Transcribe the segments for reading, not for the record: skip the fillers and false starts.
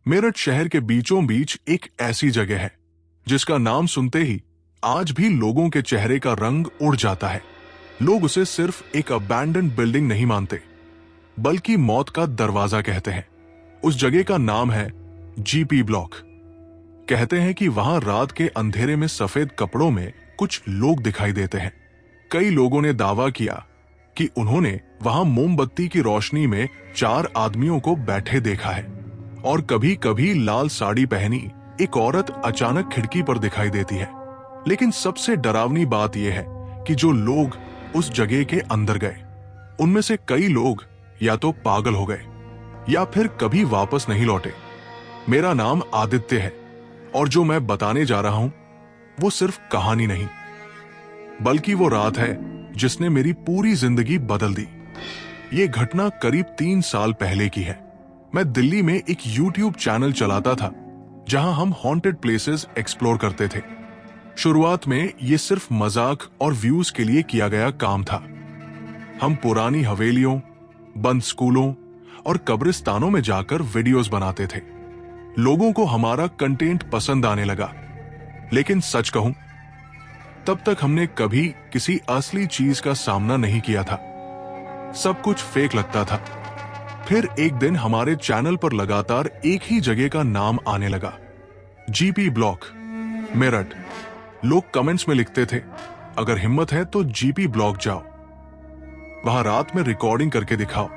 मेरठ शहर के बीचों बीच एक ऐसी जगह है जिसका नाम सुनते ही आज भी लोगों के चेहरे का रंग उड़ जाता है। लोग उसे सिर्फ एक अबैंडन्ड बिल्डिंग नहीं मानते, बल्कि मौत का दरवाजा कहते हैं। उस जगह का नाम है जीपी ब्लॉक। कहते हैं कि वहां रात के अंधेरे में सफेद कपड़ों में कुछ लोग दिखाई देते हैं। कई लोगों ने दावा किया कि उन्होंने वहां मोमबत्ती की रोशनी में 4 आदमियों को बैठे देखा है, और कभी कभी लाल साड़ी पहनी एक औरत अचानक खिड़की पर दिखाई देती है। लेकिन सबसे डरावनी बात यह है कि जो लोग उस जगह के अंदर गए, उनमें से कई लोग या तो पागल हो गए या फिर कभी वापस नहीं लौटे। मेरा नाम आदित्य है, और जो मैं बताने जा रहा हूं वो सिर्फ कहानी नहीं, बल्कि वो रात है जिसने मेरी पूरी जिंदगी बदल दी। ये घटना करीब 3 साल पहले की है। मैं दिल्ली में एक YouTube चैनल चलाता था जहां हम हॉन्टेड प्लेसेस एक्सप्लोर करते थे। शुरुआत में ये सिर्फ मजाक और व्यूज के लिए किया गया काम था। हम पुरानी हवेलियों, बंद स्कूलों और कब्रिस्तानों में जाकर वीडियोस बनाते थे। लोगों को हमारा कंटेंट पसंद आने लगा, लेकिन सच कहूं, तब तक हमने कभी किसी असली चीज का सामना नहीं किया था। सब कुछ फेक लगता था। फिर एक दिन हमारे चैनल पर लगातार एक ही जगह का नाम आने लगा, जीपी ब्लॉक, मेरठ। लोग कमेंट्स में लिखते थे, अगर हिम्मत है तो जीपी ब्लॉक जाओ, वहां रात में रिकॉर्डिंग करके दिखाओ।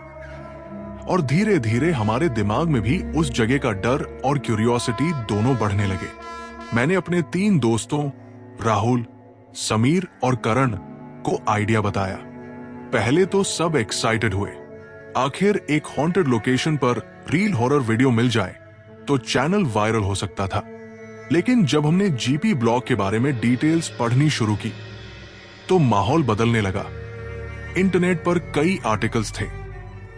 और धीरे धीरे हमारे दिमाग में भी उस जगह का डर और क्यूरियोसिटी दोनों बढ़ने लगे। मैंने अपने 3 दोस्तों राहुल, समीर और करण को आइडिया बताया। पहले तो सब एक्साइटेड हुए, आखिर एक हॉन्टेड लोकेशन पर रील हॉरर वीडियो मिल जाए तो चैनल वायरल हो सकता था। लेकिन जब हमने जीपी ब्लॉक के बारे में डिटेल्स पढ़नी शुरू की तो माहौल बदलने लगा। इंटरनेट पर कई आर्टिकल्स थे।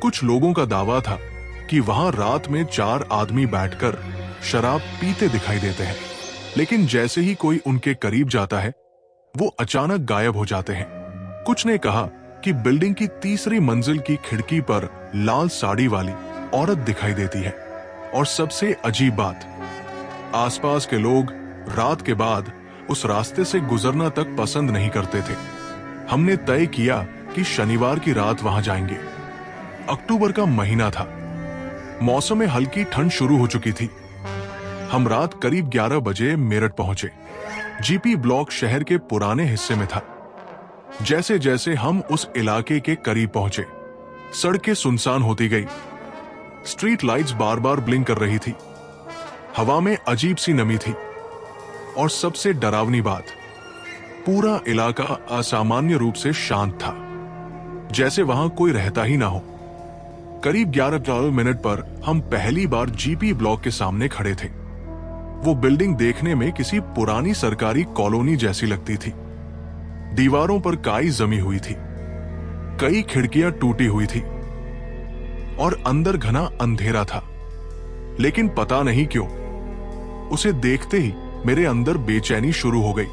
कुछ लोगों का दावा था कि वहां रात में 4 आदमी बैठकर शराब पीते दिखाई देते हैं, लेकिन जैसे ही कोई उनके करीब जाता है वो अचानक गायब हो जाते हैं। कुछ ने कहा कि बिल्डिंग की 3री मंजिल की खिड़की पर लाल साड़ी वाली औरत दिखाई देती है। और सबसे अजीब बात, आसपास के लोग रात के बाद उस रास्ते से गुजरना तक पसंद नहीं करते थे। हमने तय किया कि शनिवार की रात वहां जाएंगे। अक्टूबर का महीना था, मौसम में हल्की ठंड शुरू हो चुकी थी। हम रात करीब 11 बजे मेरठ पहुंचे। जीपी ब्लॉक शहर के पुराने हिस्से में था। जैसे जैसे हम उस इलाके के करीब पहुंचे, सड़कें सुनसान होती गई। स्ट्रीट लाइट्स बार बार ब्लिंक कर रही थी। हवा में अजीब सी नमी थी। और सबसे डरावनी बात, पूरा इलाका असामान्य रूप से शांत था, जैसे वहां कोई रहता ही ना हो। करीब 11 मिनट पर हम पहली बार जीपी ब्लॉक के सामने खड़े थे। वो बिल्डिंग देखने में किसी पुरानी सरकारी कॉलोनी जैसी लगती थी। दीवारों पर काई जमी हुई थी, कई खिड़कियां टूटी हुई थी और अंदर घना अंधेरा था। लेकिन पता नहीं क्यों, उसे देखते ही मेरे अंदर बेचैनी शुरू हो गई।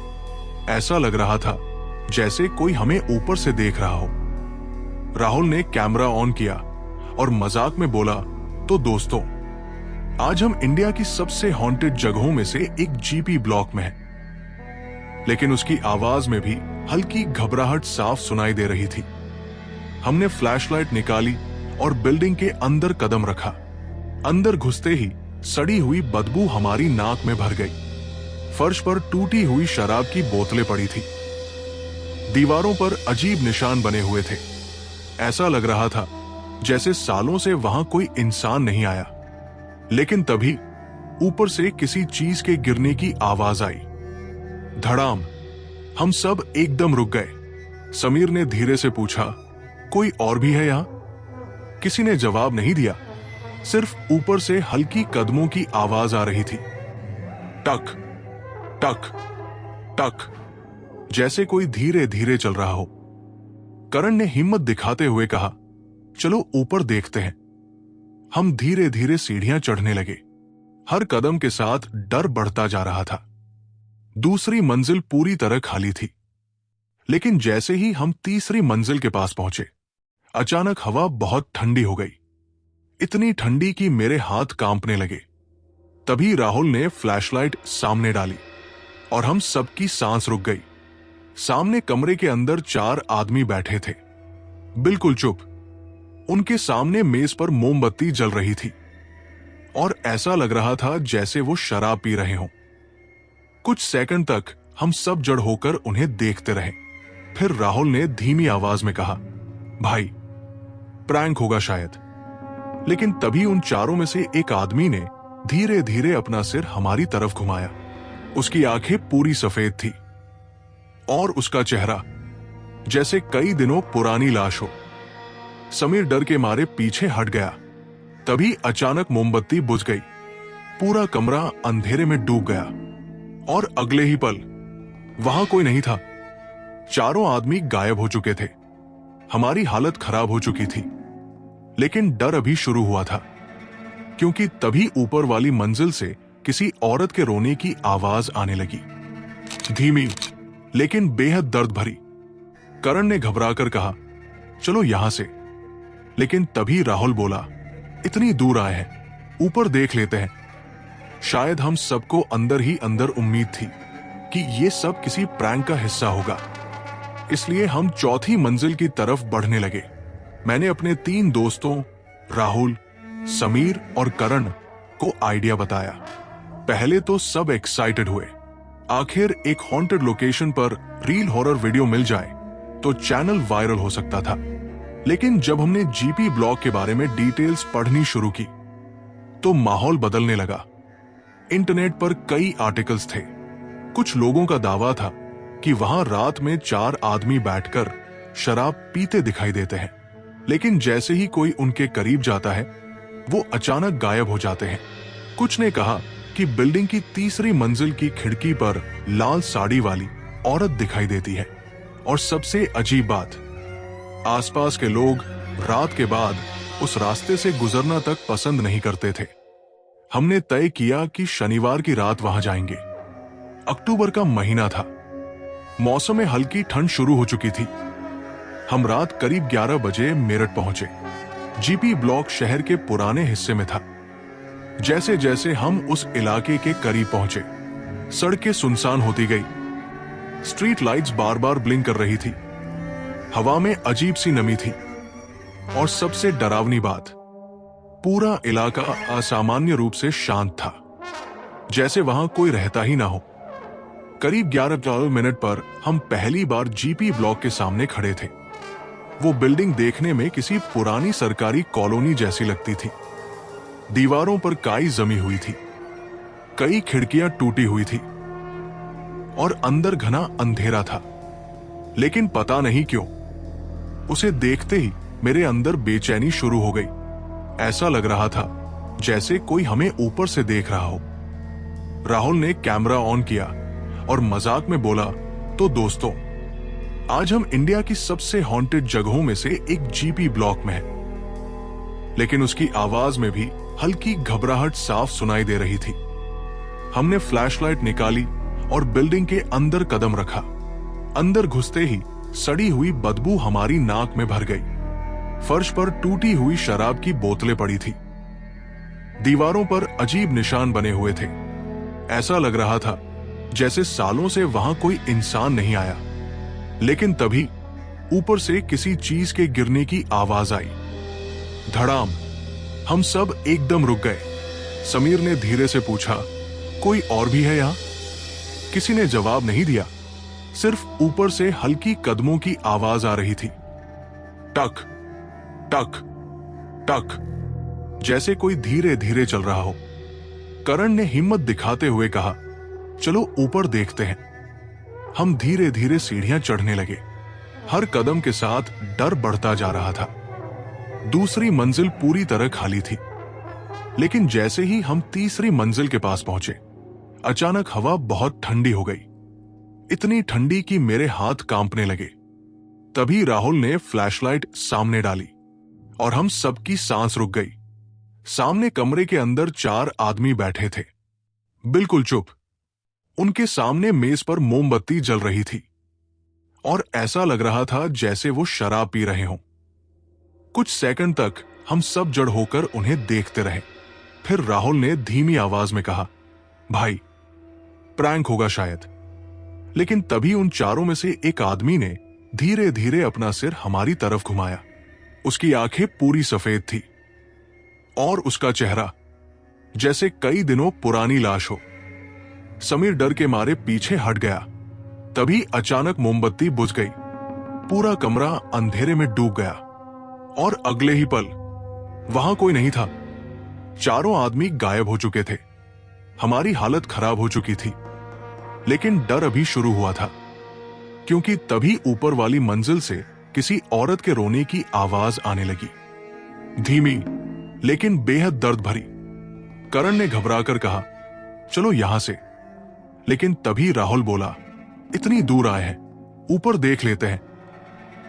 ऐसा लग रहा था जैसे कोई हमें ऊपर से देख रहा हो। राहुल ने कैमरा ऑन किया और मजाक में बोला, तो दोस्तों, आज हम इंडिया की सबसे हॉन्टेड जगहों में से एक जीपी ब्लॉक में हैं। लेकिन उसकी आवाज में भी हल्की घबराहट साफ सुनाई दे रही थी। हमने फ्लैशलाइट निकाली और बिल्डिंग के अंदर कदम रखा। अंदर घुसते ही सड़ी हुई बदबू हमारी नाक में भर गई। फर्श पर टूटी हुई शराब की बोतलें पड़ी थी। दीवारों पर अजीब निशान बने हुए थे। ऐसा लग रहा था जैसे सालों से वहां कोई इंसान नहीं आया। लेकिन तभी ऊपर से किसी चीज के गिरने की आवाज आई। धड़ाम। हम सब एकदम रुक गए। समीर ने धीरे से पूछा, कोई और भी है यहां? किसी ने जवाब नहीं दिया। सिर्फ ऊपर से हल्की कदमों की आवाज आ रही थी, टक टक टक, जैसे कोई धीरे धीरे चल रहा हो। करण ने हिम्मत दिखाते हुए कहा, चलो ऊपर देखते हैं। हम धीरे धीरे सीढ़ियां चढ़ने लगे। हर कदम के साथ डर बढ़ता जा रहा था। दूसरी मंजिल पूरी तरह खाली थी। लेकिन जैसे ही हम तीसरी मंजिल के पास पहुंचे, अचानक हवा बहुत ठंडी हो गई। इतनी ठंडी कि मेरे हाथ कांपने लगे। तभी राहुल ने फ्लैशलाइट सामने डाली और हम सबकी सांस रुक गई। सामने कमरे के अंदर 4 आदमी बैठे थे, बिल्कुल चुप। उनके सामने मेज पर मोमबत्ती जल रही थी और ऐसा लग रहा था जैसे वो शराब पी रहे हों। कुछ सेकंड तक हम सब जड़ होकर उन्हें देखते रहे। फिर राहुल ने धीमी आवाज में कहा, भाई प्रैंक होगा शायद। लेकिन तभी उन चारों में से एक आदमी ने धीरे धीरे अपना सिर हमारी तरफ घुमाया। उसकी आंखें पूरी सफेद थी और उसका चेहरा जैसे कई दिनों पुरानी लाश हो। समीर डर के मारे पीछे हट गया। तभी अचानक मोमबत्ती बुझ गई, पूरा कमरा अंधेरे में डूब गया और अगले ही पल वहां कोई नहीं था। चारों आदमी गायब हो चुके थे। हमारी हालत खराब हो चुकी थी, लेकिन डर अभी शुरू हुआ था, क्योंकि तभी ऊपर वाली मंजिल से किसी औरत के रोने की आवाज आने लगी, धीमी लेकिन बेहद दर्द भरी। करण ने घबराकर कहा, चलो यहां से। लेकिन तभी राहुल बोला, इतनी दूर आए हैं, ऊपर देख लेते हैं। शायद हम सबको अंदर ही अंदर उम्मीद थी कि ये सब किसी प्रैंक का हिस्सा होगा, इसलिए हम चौथी मंजिल की तरफ बढ़ने लगे। मैंने अपने 3 दोस्तों राहुल, समीर और करण को आइडिया बताया। पहले तो सब एक्साइटेड हुए, आखिर एक हॉन्टेड लोकेशन पर रील हॉरर वीडियो मिल जाए तो चैनल वायरल हो सकता था। लेकिन जब हमने जीपी ब्लॉक के बारे में डिटेल्स पढ़नी शुरू की तो माहौल बदलने लगा। इंटरनेट पर कई आर्टिकल्स थे। कुछ लोगों का दावा था कि वहां रात में 4 आदमी बैठकर शराब पीते दिखाई देते हैं, लेकिन जैसे ही कोई उनके करीब जाता है वो अचानक गायब हो जाते हैं। कुछ ने कहा कि बिल्डिंग की 3री मंजिल की खिड़की पर लाल साड़ी वाली औरत दिखाई देती है। और सबसे अजीब बात, आसपास के लोग रात के बाद उस रास्ते से गुजरना तक पसंद नहीं करते थे। हमने तय किया कि शनिवार की रात वहां जाएंगे। अक्टूबर का महीना था, मौसम में हल्की ठंड शुरू हो चुकी थी। हम रात करीब 11 बजे मेरठ पहुंचे। जीपी ब्लॉक शहर के पुराने हिस्से में था। जैसे जैसे हम उस इलाके के करीब पहुंचे, सड़कें सुनसान होती गई। स्ट्रीट लाइट्स बार बार ब्लिंक कर रही थी। हवा में अजीब सी नमी थी और सबसे डरावनी बात, पूरा इलाका असामान्य रूप से शांत था, जैसे वहां कोई रहता ही ना हो। करीब 11 मिनट पर हम पहली बार जीपी ब्लॉक के सामने खड़े थे। वो बिल्डिंग देखने में किसी पुरानी सरकारी कॉलोनी जैसी लगती थी। दीवारों पर काई जमी हुई थी, कई खिड़कियां टूटी हुई थी और अंदर घना अंधेरा था। लेकिन पता नहीं क्यों, उसे देखते ही मेरे अंदर बेचैनी शुरू हो गई। ऐसा लग रहा था जैसे कोई हमें ऊपर से देख रहा हो। राहुल ने कैमरा ऑन किया और मजाक में बोला, तो दोस्तों, आज हम इंडिया की सबसे हॉन्टेड जगहों में से एक जीपी ब्लॉक में हैं। लेकिन उसकी आवाज में भी हल्की घबराहट साफ सुनाई दे रही थी। हमने फ्लैशलाइट निकाली और बिल्डिंग के अंदर कदम रखा। अंदर घुसते ही सड़ी हुई बदबू हमारी नाक में भर गई। फर्श पर टूटी हुई शराब की बोतलें पड़ी थी। दीवारों पर अजीब निशान बने हुए थे। ऐसा लग रहा था जैसे सालों से वहां कोई इंसान नहीं आया। लेकिन तभी ऊपर से किसी चीज के गिरने की आवाज आई, धड़ाम। हम सब एकदम रुक गए। समीर ने धीरे से पूछा, कोई और भी है यहां? किसी ने जवाब नहीं दिया, सिर्फ ऊपर से हल्की कदमों की आवाज आ रही थी, टक टक टक, जैसे कोई धीरे धीरे चल रहा हो। करण ने हिम्मत दिखाते हुए कहा, चलो ऊपर देखते हैं। हम धीरे धीरे सीढ़ियां चढ़ने लगे। हर कदम के साथ डर बढ़ता जा रहा था। दूसरी मंजिल पूरी तरह खाली थी। लेकिन जैसे ही हम तीसरी मंजिल के पास पहुंचे, अचानक हवा बहुत ठंडी हो गई। इतनी ठंडी कि मेरे हाथ कांपने लगे। तभी राहुल ने फ्लैशलाइट सामने डाली और हम सबकी सांस रुक गई। सामने कमरे के अंदर 4 आदमी बैठे थे, बिल्कुल चुप। उनके सामने मेज पर मोमबत्ती जल रही थी और ऐसा लग रहा था जैसे वो शराब पी रहे हों। कुछ सेकंड तक हम सब जड़ होकर उन्हें देखते रहे। फिर राहुल ने धीमी आवाज में कहा, भाई प्रैंक होगा शायद। लेकिन तभी उन चारों में से एक आदमी ने धीरे धीरे अपना सिर हमारी तरफ घुमाया। उसकी आंखें पूरी सफेद थी और उसका चेहरा जैसे कई दिनों पुरानी लाश हो। समीर डर के मारे पीछे हट गया। तभी अचानक मोमबत्ती बुझ गई, पूरा कमरा अंधेरे में डूब गया और अगले ही पल वहां कोई नहीं था। चारों आदमी गायब हो चुके थे। हमारी हालत खराब हो चुकी थी, लेकिन डर अभी शुरू हुआ था, क्योंकि तभी ऊपर वाली मंजिल से किसी औरत के रोने की आवाज आने लगी, धीमी लेकिन बेहद दर्द भरी। करण ने घबराकर कहा, चलो यहां से। लेकिन तभी राहुल बोला, इतनी दूर आए हैं, ऊपर देख लेते हैं।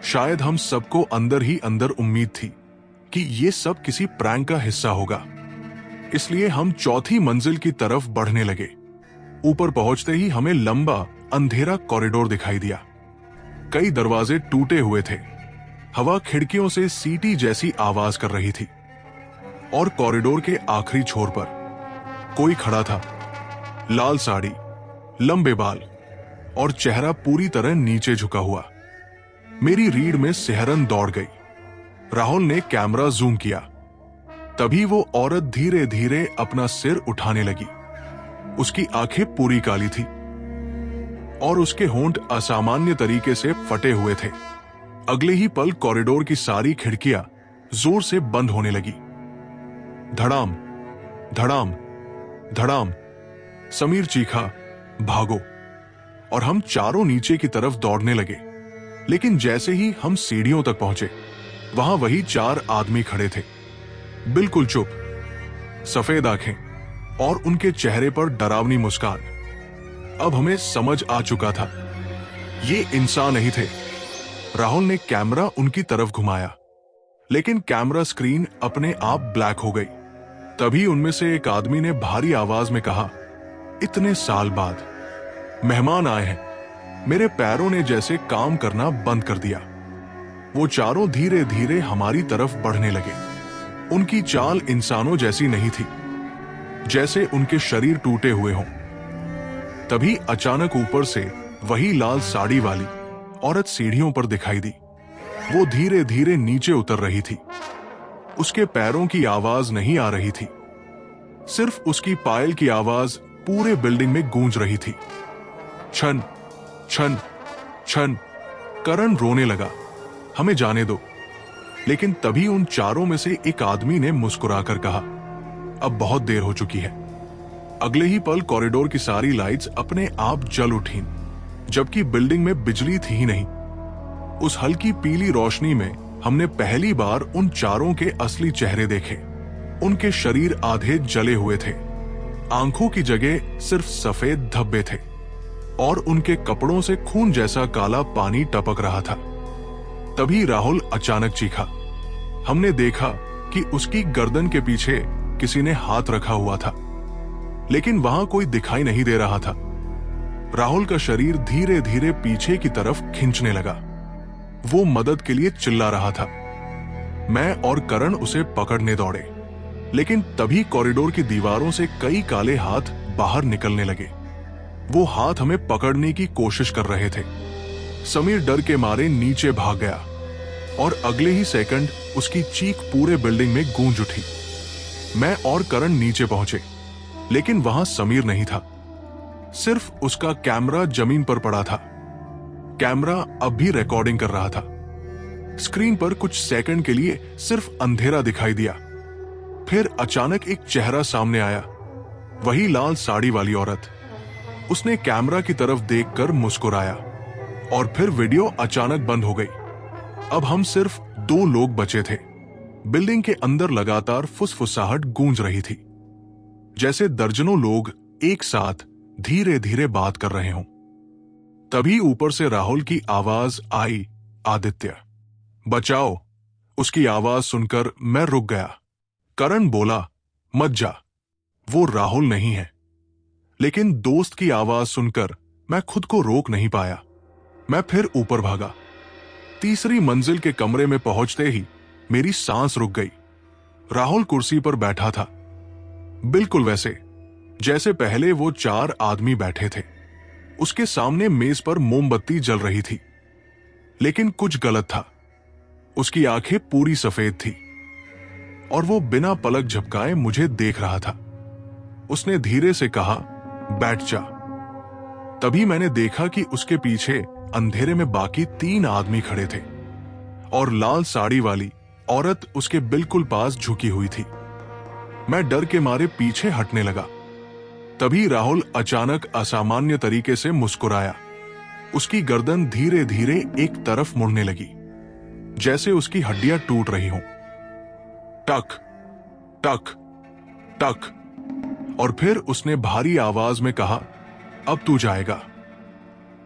शायद हम सबको अंदर ही अंदर उम्मीद थी कि ये सब किसी प्रैंक का हिस्सा होगा, इसलिए हम चौथी मंजिल की तरफ बढ़ने लगे। ऊपर पहुंचते ही हमें लंबा अंधेरा कॉरिडोर दिखाई दिया। कई दरवाजे टूटे हुए थे, हवा खिड़कियों से सीटी जैसी आवाज कर रही थी और कॉरिडोर के आखिरी छोर पर कोई खड़ा था, लाल साड़ी, लंबे बाल और चेहरा पूरी तरह नीचे झुका हुआ। मेरी रीढ़ में सिहरन दौड़ गई। राहुल ने कैमरा जूम किया। तभी वो औरत धीरे धीरे अपना सिर उठाने लगी। उसकी आंखें पूरी काली थी और उसके होंठ असामान्य तरीके से फटे हुए थे। अगले ही पल कॉरिडोर की सारी खिड़कियां जोर से बंद होने लगी। धड़ाम धड़ाम धड़ाम। समीर चीखा, भागो, और हम चारों नीचे की तरफ दौड़ने लगे। लेकिन जैसे ही हम सीढ़ियों तक पहुंचे, वहां वही चार आदमी खड़े थे, बिल्कुल चुप, सफेद आंखें और उनके चेहरे पर डरावनी मुस्कान। अब हमें समझ आ चुका था, ये इंसान नहीं थे। राहुल ने कैमरा उनकी तरफ घुमाया, लेकिन कैमरा स्क्रीन अपने आप ब्लैक हो गई। तभी उनमें से एक आदमी ने भारी आवाज में कहा, इतने साल बाद मेहमान आए हैं। मेरे पैरों ने जैसे काम करना बंद कर दिया। वो चारों धीरे धीरे हमारी तरफ बढ़ने लगे। उनकी चाल इंसानों जैसी नहीं थी, जैसे उनके शरीर टूटे हुए हों। तभी अचानक ऊपर से वही लाल साड़ी वाली औरत सीढ़ियों पर दिखाई दी। वो धीरे धीरे नीचे उतर रही थी। उसके पैरों की आवाज नहीं आ रही थी, सिर्फ उसकी पायल की आवाज पूरे बिल्डिंग में गूंज रही थी। छन छन छन। करण रोने लगा, हमें जाने दो। लेकिन तभी उन चारों में से एक आदमी ने मुस्कुराकर कहा, अब बहुत देर हो चुकी है। अगले ही पल कॉरिडोर की सारी लाइट्स अपने आप जल उठीं, जबकि बिल्डिंग में बिजली थी ही नहीं। उस हल्की पीली रोशनी में हमने पहली बार उन चारों के असली चेहरे देखे। उनके शरीर आधे जले हुए थे, आंखों की जगह सिर्फ सफेद धब्बे थे और उनके कपड़ों से खून जैसा काला पानी टपक रहा था। तभी राहुल अचानक चीखा। हमने देखा कि उसकी गर्दन के पीछे किसी ने हाथ रखा हुआ था, लेकिन वहां कोई दिखाई नहीं दे रहा था। राहुल का शरीर धीरे धीरे पीछे की तरफ खिंचने लगा। वो मदद के लिए चिल्ला रहा था। मैं और करण उसे पकड़ने दौड़े, लेकिन तभी कॉरिडोर की दीवारों से कई काले हाथ बाहर निकलने लगे। वो हाथ हमें पकड़ने की कोशिश कर रहे थे। समीर डर के मारे नीचे भाग गया और अगले ही सेकंड उसकी चीख पूरे बिल्डिंग में गूंज उठी। मैं और करण नीचे पहुंचे, लेकिन वहां समीर नहीं था, सिर्फ उसका कैमरा जमीन पर पड़ा था। कैमरा अब भी रिकॉर्डिंग कर रहा था। स्क्रीन पर कुछ सेकंड के लिए सिर्फ अंधेरा दिखाई दिया। फिर अचानक एक चेहरा सामने आया, वही लाल साड़ी वाली औरत। उसने कैमरा की तरफ देखकर मुस्कुराया और फिर वीडियो अचानक बंद हो गई। अब हम सिर्फ 2 लोग बचे थे। बिल्डिंग के अंदर लगातार फुसफुसाहट गूंज रही थी, जैसे दर्जनों लोग एक साथ धीरे धीरे बात कर रहे हों। तभी ऊपर से राहुल की आवाज आई, आदित्य बचाओ। उसकी आवाज सुनकर मैं रुक गया। करण बोला, मत जा, वो राहुल नहीं है। लेकिन दोस्त की आवाज सुनकर मैं खुद को रोक नहीं पाया। मैं फिर ऊपर भागा। तीसरी मंजिल के कमरे में पहुंचते ही मेरी सांस रुक गई। राहुल कुर्सी पर बैठा था, बिल्कुल वैसे जैसे पहले वो 4 आदमी बैठे थे। उसके सामने मेज पर मोमबत्ती जल रही थी, लेकिन कुछ गलत था। उसकी आंखें पूरी सफेद थी और वो बिना पलक झपकाए मुझे देख रहा था। उसने धीरे से कहा, बैठ जा। तभी मैंने देखा कि उसके पीछे अंधेरे में बाकी 3 आदमी खड़े थे और लाल साड़ी वाली औरत उसके बिल्कुल पास झुकी हुई थी। मैं डर के मारे पीछे हटने लगा। तभी राहुल अचानक असामान्य तरीके से मुस्कुराया। उसकी गर्दन धीरे धीरे एक तरफ मुड़ने लगी, जैसे उसकी हड्डियां टूट रही हों। टक टक टक। और फिर उसने भारी आवाज में कहा, अब तू जाएगा।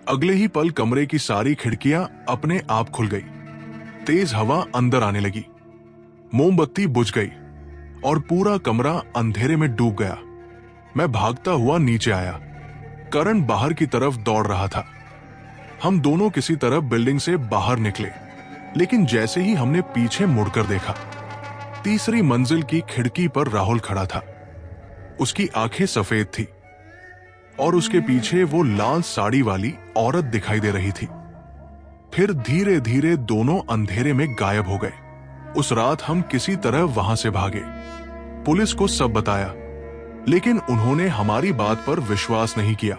अगले ही पल कमरे की सारी खिड़कियां अपने आप खुल गई। तेज हवा अंदर आने लगी, मोमबत्ती बुझ गई और पूरा कमरा अंधेरे में डूब गया। मैं भागता हुआ नीचे आया। करण बाहर की तरफ दौड़ रहा था। हम दोनों किसी तरह बिल्डिंग से बाहर निकले, लेकिन जैसे ही हमने पीछे मुड़कर देखा, तीसरी मंजिल की खिड़की पर राहुल खड़ा था। उसकी आंखें सफेद थी और उसके पीछे वो लाल साड़ी वाली औरत दिखाई दे रही थी। फिर धीरे धीरे दोनों अंधेरे में गायब हो गए। उस रात हम किसी तरह वहां से भागे, पुलिस को सब बताया, लेकिन उन्होंने हमारी बात पर विश्वास नहीं किया।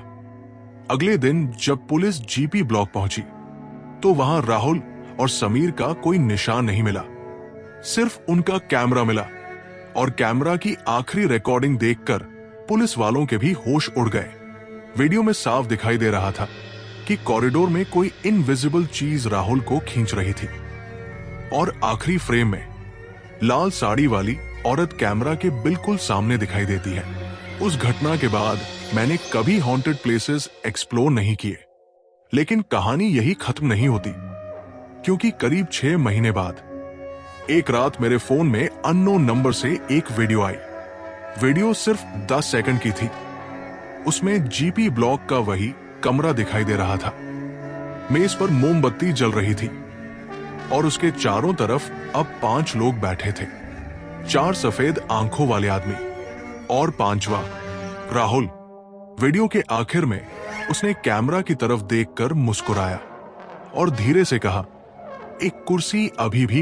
अगले दिन जब पुलिस जीपी ब्लॉक पहुंची तो वहां राहुल और समीर का कोई निशान नहीं मिला। सिर्फ उनका कैमरा मिला और कैमरा की आखिरी रिकॉर्डिंग देखकर पुलिस वालों के भी होश उड़ गए। वीडियो में साफ दिखाई दे रहा था कि कॉरिडोर में कोई इनविजिबल चीज राहुल को खींच रही थी और आखिरी फ्रेम में लाल साड़ी वाली औरत कैमरा के बिल्कुल सामने दिखाई देती है। उस घटना के बाद मैंने कभी हॉन्टेड प्लेसेस एक्सप्लोर नहीं किए, लेकिन कहानी यही खत्म नहीं होती, क्योंकि करीब 6 महीने बाद एक रात मेरे फोन में अननोन नंबर से एक वीडियो आई। वीडियो सिर्फ 10 सेकंड की थी। उसमें जीपी ब्लॉक का वही कमरा दिखाई दे रहा था। मेज पर मोमबत्ती जल रही थी और उसके चारों तरफ अब 5 लोग बैठे थे। 4 सफेद आंखों वाले आदमी और 5वां राहुल। वीडियो के आखिर में उसने कैमरा की तरफ देखकर मुस्कुराया और धीरे से कहा, एक कुर्सी अभी भी